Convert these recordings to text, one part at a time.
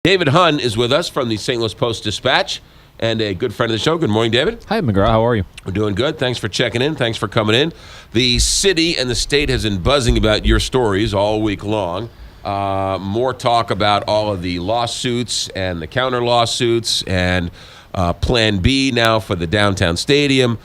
David Hunn is with us from the St. Louis Post-Dispatch and a good friend of the show. Good morning, David. Hi, McGraw. How are you? We're doing good. Thanks for checking in. Thanks for coming in. The city and the state has been buzzing about your stories all week long. More talk about all of the lawsuits and the counter lawsuits and Plan B now for the downtown stadium.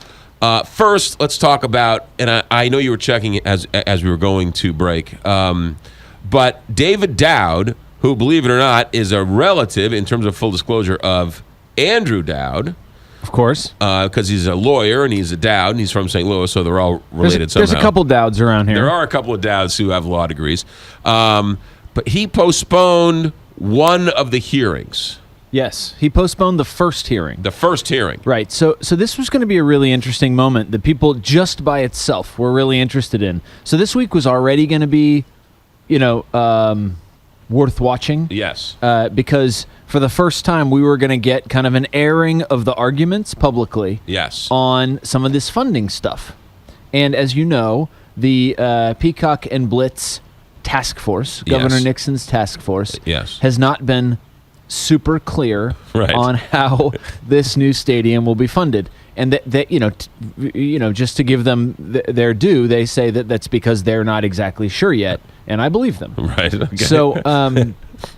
First, let's talk about, and I know you were checking as we were going to break, but David Dowd, who, believe it or not, is a relative, in terms of full disclosure, of Andrew Dowd. Of course. Because he's a lawyer, and he's a Dowd, and he's from St. Louis, so they're all related somehow. There's a couple Dowds around here. There are a couple of Dowds who have law degrees. But he postponed one of the hearings. Yes, he postponed the first hearing. The first hearing. Right. So this was going to be a really interesting moment that people just by itself were really interested in. So this week was already going to be, worth watching. Yes. Because for the first time, we were going to get kind of an airing of the arguments publicly. Yes. On some of this funding stuff. And as you know, the Peacock and Blitz task force, Governor Nixon's task force, has not been super clear on how this new stadium will be funded. And that just to give them their due, they say that that's because they're not exactly sure yet, and I believe them. Right. Okay. So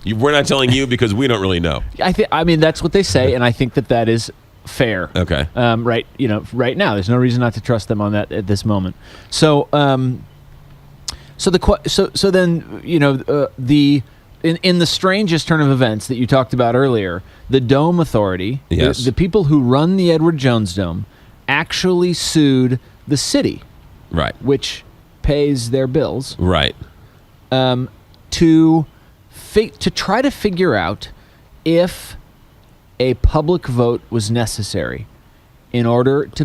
we're not telling you because we don't really know. I mean that's what they say, and I think that is fair. Okay. Right. Right now, there's no reason not to trust them on that at this moment. So then In the strangest turn of events that you talked about earlier, the Dome Authority, the people who run the Edward Jones Dome, actually sued the city, which pays their bills, to try to figure out if a public vote was necessary in order to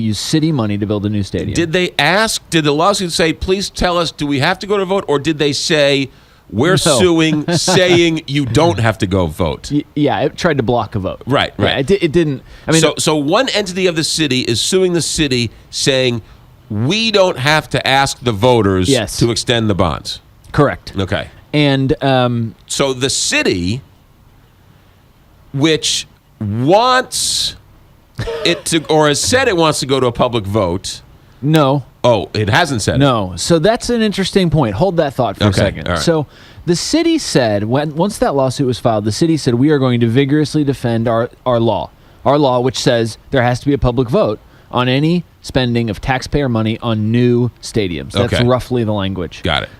use city money to build a new stadium. Did the lawsuit say, please tell us, do we have to go to vote, or did they say, we're suing, saying you don't have to go vote? Yeah, it tried to block a vote. Right. Yeah, it didn't. I mean, so one entity of the city is suing the city, saying we don't have to ask the voters to extend the bonds. Correct. Okay. And so the city, which wants it to, or has said it wants to go to a public vote. No. Oh, it hasn't said it. No. So that's an interesting point. Hold that thought for a second. All right. So the city said, once that lawsuit was filed, the city said, we are going to vigorously defend our law, which says there has to be a public vote on any spending of taxpayer money on new stadiums. That's roughly the language. Got it.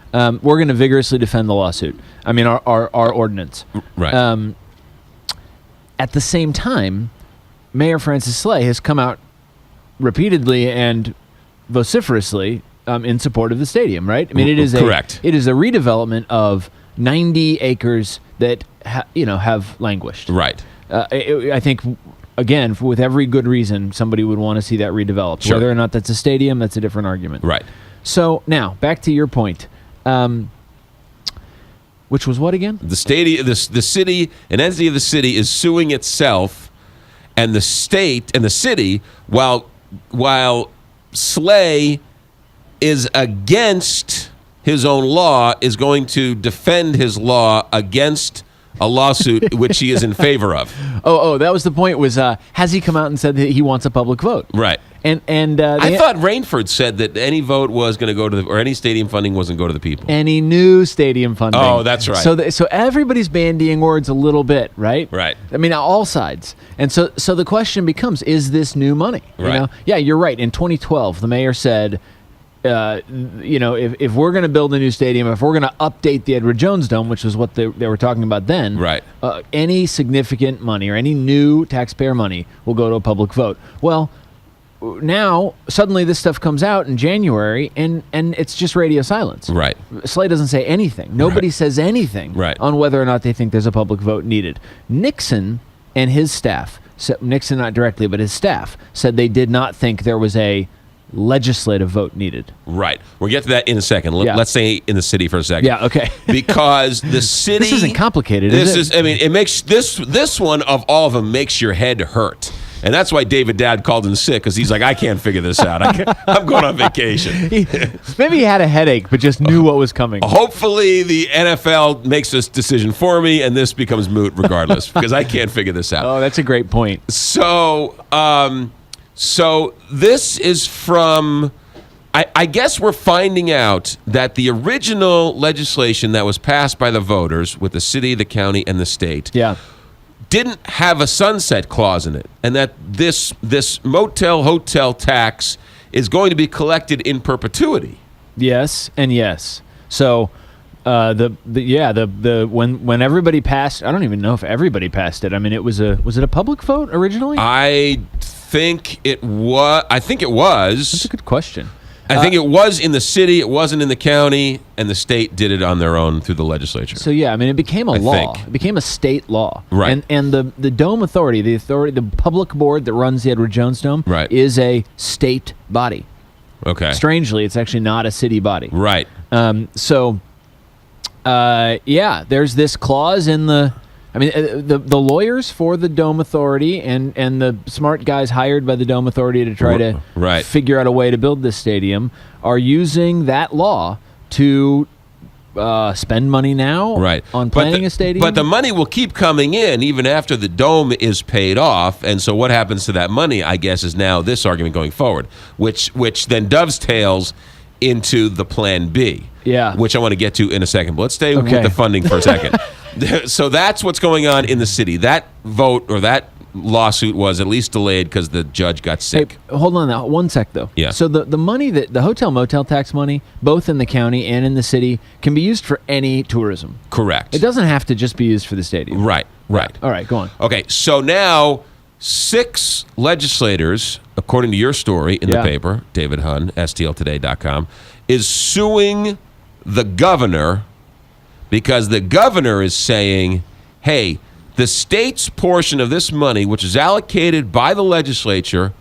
We're going to vigorously defend the lawsuit. I mean, our ordinance. Right. At the same time, Mayor Francis Slay has come out repeatedly and vociferously in support of the stadium, right? I mean, it is correct. It is a redevelopment of 90 acres that have languished. Right. I think, again, with every good reason, somebody would want to see that redeveloped. Sure. Whether or not that's a stadium, that's a different argument. Right. So now back to your point, which was what again? The stadium, the city, an entity of the city is suing itself, and the state and the city, while Slay is against his own law, is going to defend his law against a lawsuit which he is in favor of. Oh, that was the point. Was has he come out and said that he wants a public vote? Right. And I thought Rainford said that any vote was going to go to or any stadium funding wasn't going to the people. Any new stadium funding. Oh, that's right. So everybody's bandying words a little bit, right? Right. I mean, all sides. And so the question becomes: is this new money? Right. Yeah, you're right. In 2012, the mayor said, if we're going to build a new stadium, if we're going to update the Edward Jones Dome, which was what they were talking about then, any significant money or any new taxpayer money will go to a public vote. Well, now suddenly this stuff comes out in January, and it's just radio silence. Right. Slay doesn't say anything. Nobody says anything on whether or not they think there's a public vote needed. Nixon and his staff, Nixon not directly, but his staff, said they did not think there was a legislative vote needed. Right. We'll get to that in a second. Let's say in the city for a second. Yeah, okay. Because the city... This isn't complicated, is it? It makes this one of all of them makes your head hurt. And that's why David Dad called in sick, because he's like, I can't figure this out. I'm going on vacation. Maybe he had a headache, but just knew what was coming. Hopefully the NFL makes this decision for me, and this becomes moot regardless, because I can't figure this out. Oh, that's a great point. So, so this is from... I guess we're finding out that the original legislation that was passed by the voters with the city, the county, and the state didn't have a sunset clause in it, and that this motel hotel tax is going to be collected in perpetuity. Yes, and yes. So when everybody passed, I don't even know if everybody passed it. I mean, was it a public vote originally? I think it was. That's a good question. I think it was in the city, it wasn't in the county, and the state did it on their own through the legislature. So yeah, I mean, it became a law. It became a state law. Right. And the Dome Authority, the public board that runs the Edward Jones Dome, is a state body. Okay. Strangely, it's actually not a city body. Right. There's this clause in the... I mean, the lawyers for the Dome Authority and the smart guys hired by the Dome Authority to try to figure out a way to build this stadium are using that law to spend money now on planning a stadium. But the money will keep coming in even after the Dome is paid off. And so what happens to that money, I guess, is now this argument going forward, which then dovetails into the Plan B, which I want to get to in a second. But let's stay with the funding for a second. So that's what's going on in the city. That vote or that lawsuit was at least delayed because the judge got sick. Hey, hold on now, one sec though. Yeah. So the money that the hotel motel tax money, both in the county and in the city, can be used for any tourism. Correct. It doesn't have to just be used for the stadium. Right. All right, go on. Okay, so now 6 legislators, according to your story in the paper, David Hunn, STLTODAY.com, is suing the governor because the governor is saying, hey, the state's portion of this money, which is allocated by the legislature,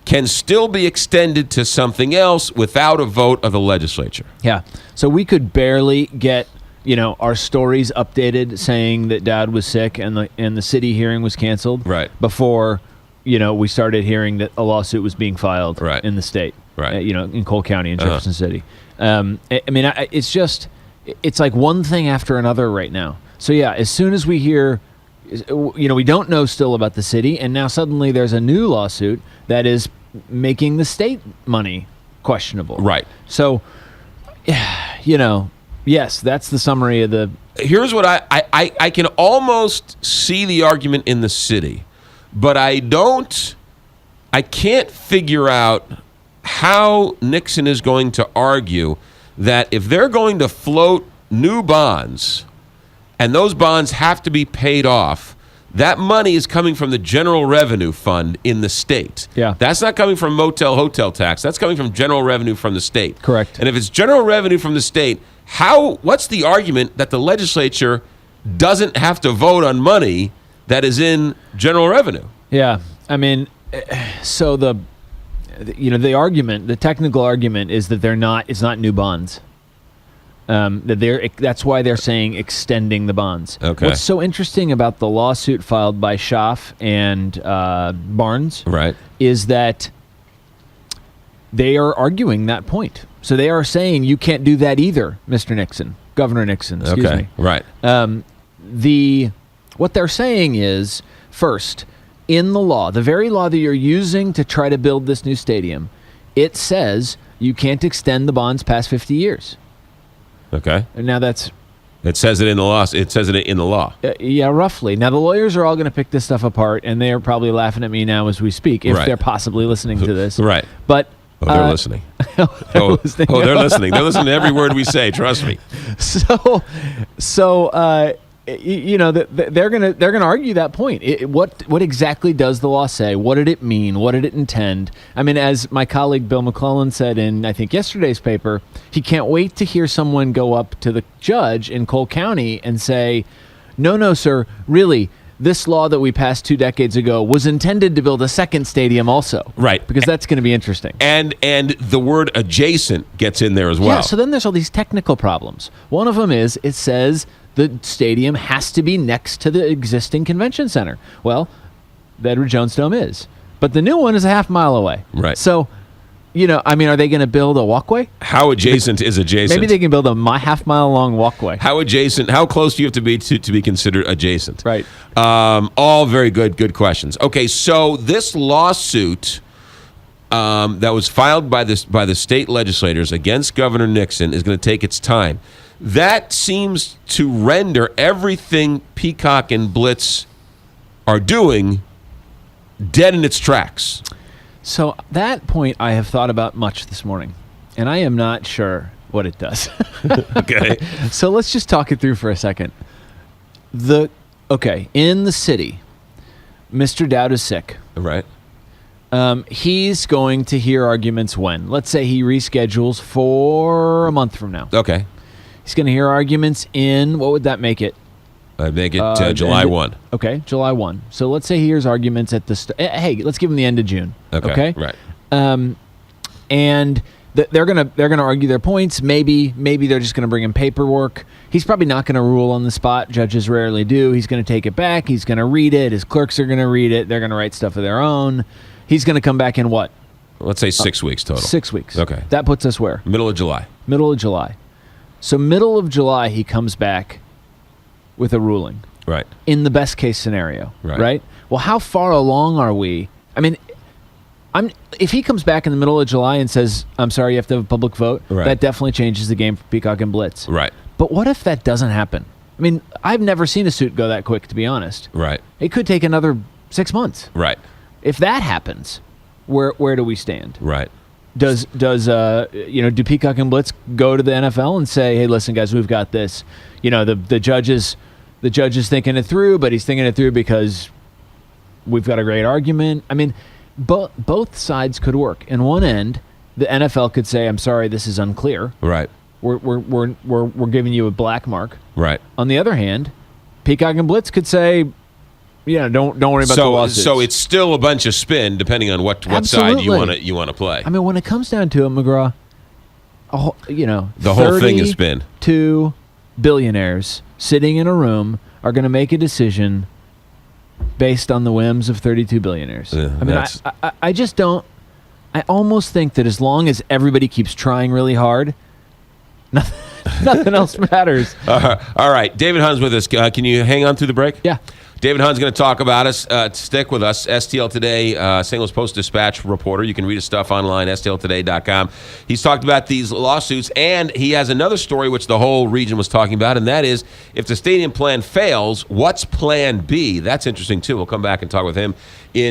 can still be extended to something else without a vote of the legislature. Yeah. So we could barely get, our stories updated saying that Dad was sick and the city hearing was canceled before, we started hearing that a lawsuit was being filed in the state, in Cole County in Jefferson City. It's like one thing after another right now. So yeah, as soon as we hear, we don't know still about the city, and now suddenly there's a new lawsuit that is making the state money questionable. Right. So, yes, that's the summary of the... Here's what I can almost see the argument in the city, but I can't figure out how Nixon is going to argue that if they're going to float new bonds and those bonds have to be paid off, that money is coming from the general revenue fund in the state. Yeah. That's not coming from motel hotel tax. That's coming from general revenue from the state. Correct. And if it's general revenue from the state, what's the argument that the legislature doesn't have to vote on money that is in general revenue? Yeah. I mean, so the argument, the technical argument is that it's not new bonds. That's why they're saying extending the bonds. Okay. What's so interesting about the lawsuit filed by Schaaf and Barnes is that they are arguing that point. So they are saying you can't do that either, Mr. Nixon, Governor Nixon, excuse me. Right. What they're saying is, first, in the law, the very law that you're using to try to build this new stadium, it says you can't extend the bonds past 50 years. Okay. And now that's... It says it in the law. It says it in the law. Yeah, roughly. Now, the lawyers are all going to pick this stuff apart, and they're probably laughing at me now as we speak, if they're possibly listening to this. Right. But... they're listening. They're listening. They're listening to every word we say. Trust me. They're gonna argue that point. What exactly does the law say? What did it mean? What did it intend? I mean, as my colleague Bill McClellan said in I think yesterday's paper, he can't wait to hear someone go up to the judge in Cole County and say, "No, sir, really." This law that we passed 2 decades ago was intended to build a second stadium also. Right. Because that's going to be interesting. And the word adjacent gets in there as well. Yeah, so then there's all these technical problems. One of them is it says the stadium has to be next to the existing convention center. Well, the Edward Jones Dome is. But the new one is a half mile away. Right. So, are they going to build a walkway? How adjacent is adjacent? Maybe they can build a half mile long walkway. How adjacent? How close do you have to be to be considered adjacent? Right. All very good questions. Okay, so this lawsuit that was filed by the state legislators against Governor Nixon is going to take its time. That seems to render everything Peacock and Blitz are doing dead in its tracks. So that point I have thought about much this morning, and I am not sure what it does. Okay. So let's just talk it through for a second. In the city, Mr. Dowd is sick. Right. He's going to hear arguments when? Let's say he reschedules for a month from now. Okay. He's going to hear arguments in, what would that make it? I'd make it July 1. Okay, July 1. So let's say he hears arguments at the hey, let's give him the end of June. Okay? Right. And they're gonna argue their points. Maybe they're just gonna bring him paperwork. He's probably not gonna rule on the spot. Judges rarely do. He's gonna take it back. He's gonna read it. His clerks are gonna read it. They're gonna write stuff of their own. He's gonna come back in what? Let's say 6 weeks total. 6 weeks. Okay. That puts us where? Middle of July. Middle of July. So middle of July, he comes back with a ruling. Right. In the best case scenario. Right. Well, how far along are we? I mean, if he comes back in the middle of July and says, I'm sorry, you have to have a public vote, that definitely changes the game for Peacock and Blitz. Right. But what if that doesn't happen? I mean, I've never seen a suit go that quick, to be honest. Right. It could take another 6 months. Right. If that happens, where do we stand? Right. Do Peacock and Blitz go to the NFL and say, hey, listen, guys, we've got this. The judge is thinking it through, but he's thinking it through because we've got a great argument. I mean, both sides could work. In one end, the NFL could say, I'm sorry, this is unclear. Right. We're giving you a black mark. Right. On the other hand, Peacock and Blitz could say, don't worry about the lawsuits. So it's still a bunch of spin, depending on what side you want to play. I mean, when it comes down to it, McGraw, the whole thing is spin. 2 billionaires sitting in a room are going to make a decision based on the whims of 32 billionaires. I just don't. I almost think that as long as everybody keeps trying really hard, nothing else matters. All right, David Hunn's with us. Can you hang on through the break? Yeah. David Hunn's going to talk about us. Stick with us. STL Today, St. Louis Post-Dispatch reporter. You can read his stuff online, STLToday.com. He's talked about these lawsuits, and he has another story which the whole region was talking about, and that is if the stadium plan fails, what's plan B? That's interesting, too. We'll come back and talk with him in